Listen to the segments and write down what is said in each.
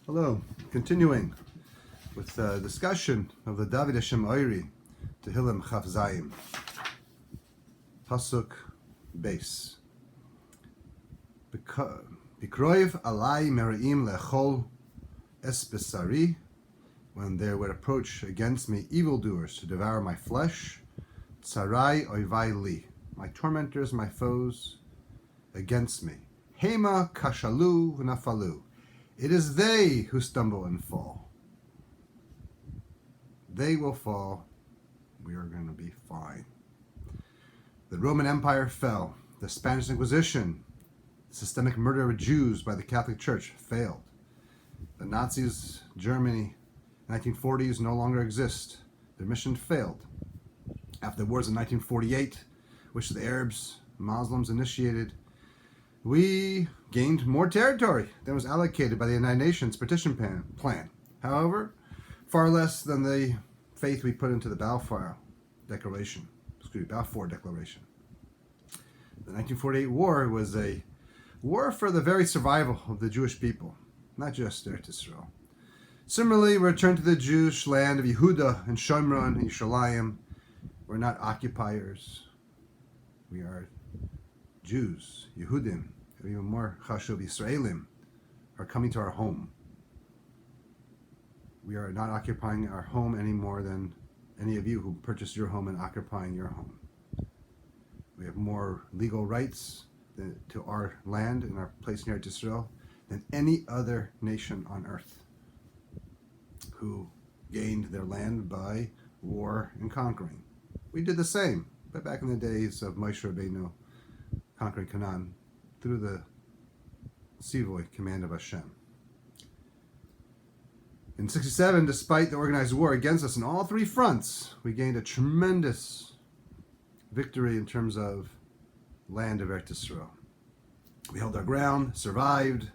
Hello, continuing with the discussion of the LeDovid Tehillim Chaf Zayim. Pasuk base. Bikroiv alai meraim lechol espesari, when there would approach against me evildoers to devour my flesh, tsarai oivai li, my tormentors, my foes, against me. Hema kashalu v'nafalu, it is they who stumble and fall. They will fall. We are going to be fine. The Roman Empire fell. The Spanish Inquisition, systemic murder of Jews by the Catholic Church, failed. The Nazis, Germany, 1940s no longer exist. Their mission failed. After the wars in 1948, which the Arabs, Muslims initiated, we gained more territory than was allocated by the United Nations partition plan. However, far less than the faith we put into the Balfour Declaration. The 1948 war was a war for the very survival of the Jewish people, not just Eretz Israel. Similarly, we return to the Jewish land of Yehuda and Shomron and Yerushalayim. We're not occupiers. We are Jews, Yehudim, even more Chashuv Yisraelim, are coming to our home. We are not occupying our home any more than any of you who purchased your home and occupying your home. We have more legal rights to our land and our place near Israel than any other nation on earth who gained their land by war and conquering. We did the same, but back in the days of Moshe Rabbeinu conquering Canaan through the Sivoy command of Hashem. In 1967, despite the organized war against us in all three fronts, we gained a tremendous victory in terms of land of Eretz Israel. We held our ground, survived,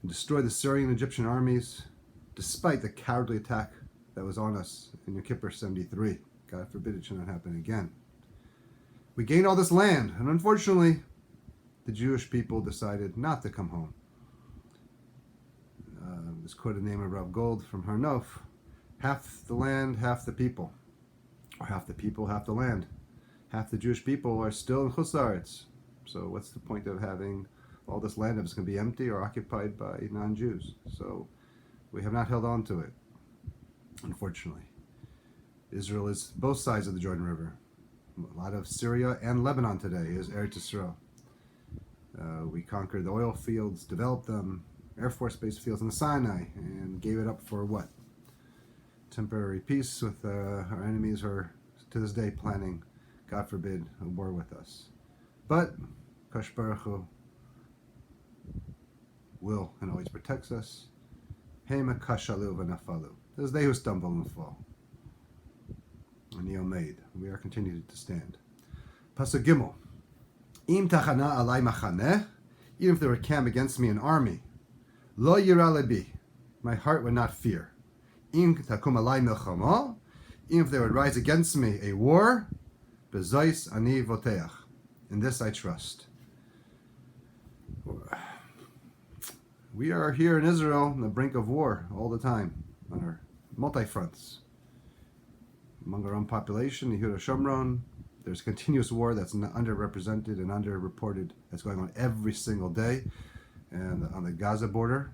and destroyed the Syrian and Egyptian armies, despite the cowardly attack that was on us in Yom Kippur 73. God forbid it should not happen again. We gained all this land, and unfortunately, the Jewish people decided not to come home. This quote in the name of Rav Gold from Har Nof: half the land, half the people. Or half the people, half the land. Half the Jewish people are still in Chutz La'aretz. So what's the point of having all this land if it's going to be empty or occupied by non-Jews? So we have not held on to it, unfortunately. Israel is both sides of the Jordan River. A lot of Syria and Lebanon today is Eretz Israel. We conquered the oil fields, developed them, Air Force Base fields in the Sinai, and gave it up for what? Temporary peace with our enemies who are to this day planning, God forbid, a war with us. But Kadosh Baruch Hu will and always protects us. Hema kashalu v'nafalu. It is they who stumble and fall. And Yomed, we are continued to stand. Pasuk Gimel. Im tachana alai machaneh, even if there were camp against me an army, lo yira lebi, my heart would not fear. Im takum alai milchama, even if there would rise against me a war, bezois ani voteach, in this I trust. We are here in Israel on the brink of war all the time, on our multi-fronts. Among our own population, the Yehuda Shomron, there's continuous war that's underrepresented and underreported that's going on every single day. And on the Gaza border,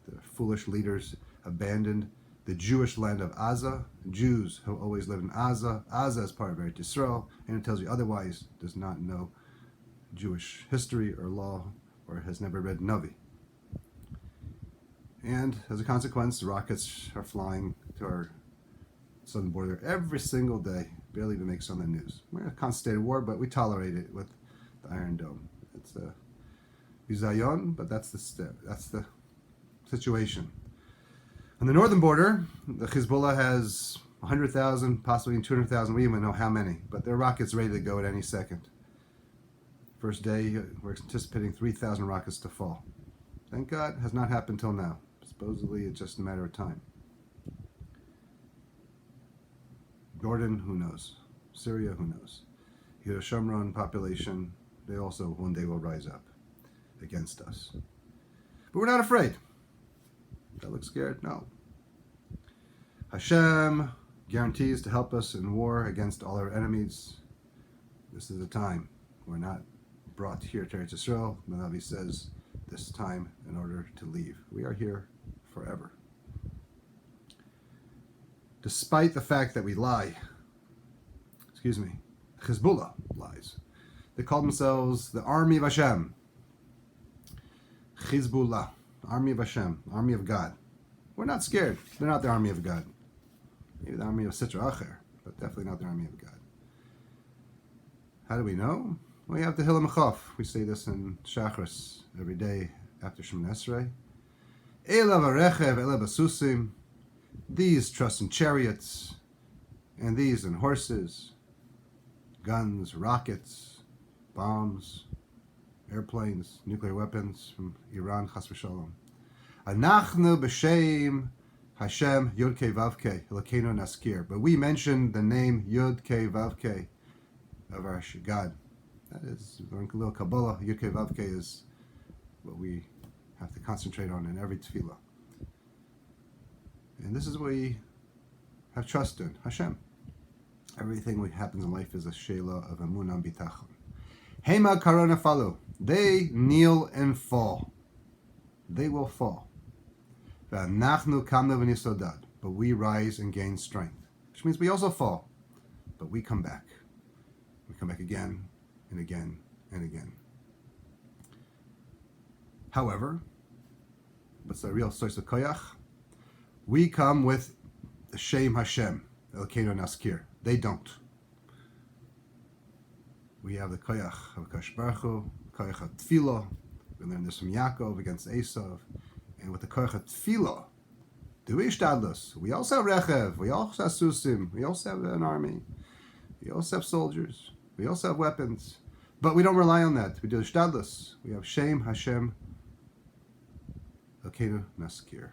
the foolish leaders abandoned the Jewish land of Gaza. Jews who always lived in Gaza. Gaza is part of Eretz Israel, and it tells you otherwise, does not know Jewish history or law, or has never read Navi. And as a consequence, rockets are flying to our southern border every single day. Barely even makes it on the news. We're in a constant state of war, but we tolerate it with the Iron Dome. It's a bizayon, but that's the situation. On the northern border, the Hezbollah has 100,000, possibly 200,000. We don't even know how many, but their rockets ready to go at any second. First day, we're anticipating 3,000 rockets to fall. Thank God, has not happened till now. Supposedly, it's just a matter of time. Jordan, who knows? Syria, who knows? Yehuda Shomron population, they also one day will rise up against us. But we're not afraid. That look scared? No. Hashem guarantees to help us in war against all our enemies. This is the time. We're not brought here to Eretz Yisrael. The Navi says this time in order to leave. We are here forever. Despite the fact that we lie, Hezbollah lies. They call themselves the Army of Hashem. Hezbollah, Army of Hashem, Army of God. We're not scared. They're not the Army of God. Maybe the Army of Sitra Acher, but definitely not the Army of God. How do we know? Well, you have the Tehillim Chaf. We say this in Shachris every day after Shemoneh Esrei. Ela v'rechev, ela basusim. These trust in chariots, and these in horses, guns, rockets, bombs, airplanes, nuclear weapons from Iran, chas v'shalom. Anachnu b'shem Hashem Yud Kei Vav Kei Elokeinu Naskir. But we mentioned the name Yud Kei Vav Kei of our God. That is, learn a little Kabbalah. Yud Kei Vav Kei is what we have to concentrate on in every tefillah. And this is what we have trust in, Hashem. Everything that happens in life is a sheila of emunah and bitachon. Hema karona falu. They kneel and fall. They will fall. V'anachnu kamnu v'nisodad. But we rise and gain strength. Which means we also fall. But we come back. We come back again and again and again. However, what's the real source of koyach? We come with the Shem Hashem, Elokeinu Naskir. They don't. We have the koyach of Kadosh Baruch Hu, koyach of Tefillah. We learned this from Yaakov against Esav. And with the koyach of Tefillah, do we ishtadlus? We also have rechev. We also have susim. We also have an army. We also have soldiers. We also have weapons. But we don't rely on that. We do ishtadlus. We have Shem Hashem, Elokeinu Naskir.